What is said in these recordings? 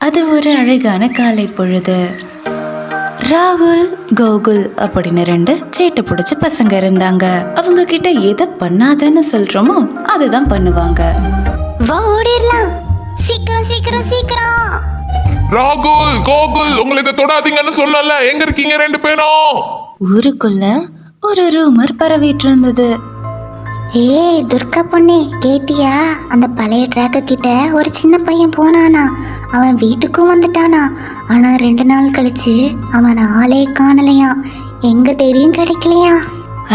அது ஒரு அழகான காலை பொழுது. ராகுல் கோகுல் அப்படின்னு 2 சேட்டை பிடிச்ச பசங்க இருந்தாங்க. அவங்க கிட்ட எதை பண்ணாதன்னு சொல்றோமோ அதுதான் பண்ணுவாங்க. ஓடிரலாம், சீக்கிரம் சீக்கிரம் சீக்கிரம். ராகுல் கோகுல் உங்களை இதை தொடாதீங்கன்னு சொல்லல. எங்க இருக்கீங்க 2 பேரும்? ஊருக்குள்ள ஒரு ரூமர் பரவிட்டு இருந்தது. ஏய் துர்கா பொண்ணே, கேட்டியா? அந்த பழைய ட்ராக்கு கிட்ட ஒரு சின்ன பையன் போனானா, அவன் வீட்டுக்கும் வந்துட்டானா. ஆனா 2 நாள் கழிச்சு அவன் ஆளே காணலையா, எங்க தேடியும் கிடைக்கலையா.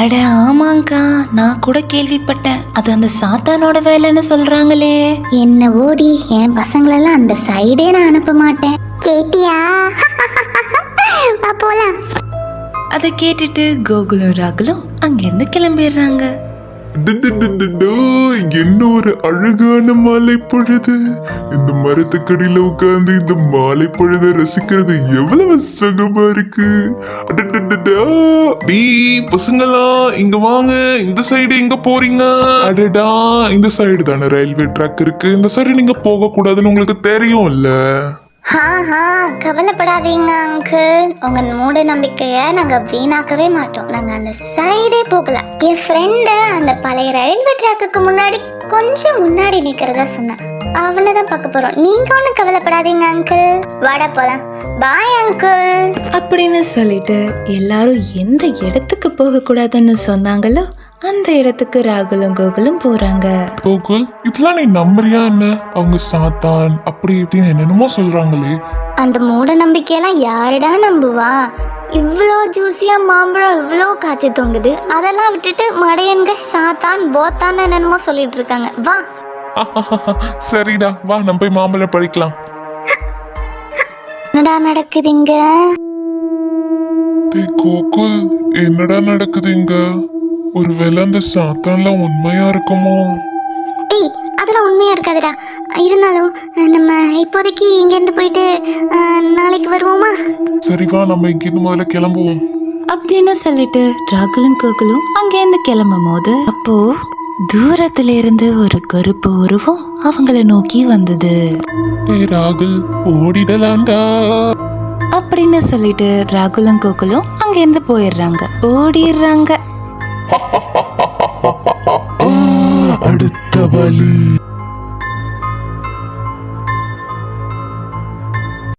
அட ஆமாங்கா, நான் கூட கேள்விப்பட்டேன். அது அந்த சாத்தானோட வேலைன்னு சொல்றாங்களே. என்ன ஓடி, என் பசங்களெல்லாம் அந்த சைடே நான் அனுப்ப மாட்டேன். கேட்டியா? போலாம். அதை கேட்டுட்டு கோகுலும் ராகுலும் அங்கிருந்து கிளம்பிடுறாங்க. என்ன ஒரு அழகான மாலை பொழுது. இந்த மரத்துக்கடியில உட்கார்ந்து இந்த மாலை பொழுத ரசிக்கிறது எவ்வளவு சுகமா இருக்கு. பசங்களா இங்க வாங்க, இந்த சைடு எங்க போறீங்க? அடடா, இந்த சைடு தானே ரயில்வே ட்ராக் இருக்கு. இந்த சைடு நீங்க போக கூடாதுன்னு உங்களுக்கு தெரியும் இல்ல? கவலைப்படாதீங்க அங்கிள், உங்க மூட நம்பிக்கைய நாங்க வீணாக்கவே மாட்டோம். நாங்க அந்த சைடே போகலாம். என் ஃப்ரெண்டு அந்த பழைய ரயில்வே ட்ராக்குக்கு முன்னாடி கொஞ்சம் முன்னாடி நிக்கிறதா சொன்னான். அவனை தான் பார்க்க போறோம். நீங்க ஒன்றும் கவலைப்படாதீங்க அங்கிள், வாடா போலாம். பாய் அங்கிள் அப்படின்னு சொல்லிட்டு எல்லாரும் எந்த இடத்துக்கு போக கூடாதுன்னு சொன்னாங்களோ அந்த இடத்துக்கு ராகுலும் கோகுலும் போறாங்க. கோகுல், இதெல்லாம் நீ நம்புறியா என்ன? அவங்க சாத்தான் அப்படி இப்படின்னு என்னென்னமோ சொல்றாங்களே. அந்த மூட நம்பிக்கையெல்லாம் யாருடா நம்புவா? இவ்வளோ ஜூஸியா மாம்பழம் இவ்வளோ காய்ச்சி தொங்குது, அதெல்லாம் விட்டுட்டு மடையன்க சாத்தான் போத்தான் என்னென்னமோ சொல்லிட்டு இருக்காங்க. வா. சரிடா, வா நம்ம போய் மாம்பழம் பறிக்கலாம். என்னடா நடக்குதுங்க? கோகுல், என்னடா நடக்குதுங்க? ஒருவேளை அந்த சாத்தான்லாம் உண்மையா இருக்குமோ? டேய், அதெல்லாம் உண்மையா இருக்காதுடா. இருந்தாலும் நம்ம இப்போதைக்கு இங்கேருந்து போயிட்டு நாளைக்கு வருவோமா? சரி வா, நம்ம இங்கிருந்து முதல்ல கிளம்புவோம் அப்படின்னு சொல்லிட்டு ராகுலும் கோகுலும் அங்கேருந்து கிளம்பும் போது அப்போ தூரத்துல இருந்து ஒரு கருப்பு உருவம் அவங்கள நோக்கி வந்தது. ராகுல், ஓடிடலாண்டா அப்படின்னு சொல்லிட்டு ராகுலும் கோகுலும் அங்கேருந்து போயிடுறாங்க, ஓடிடுறாங்க. அடுத்த வழி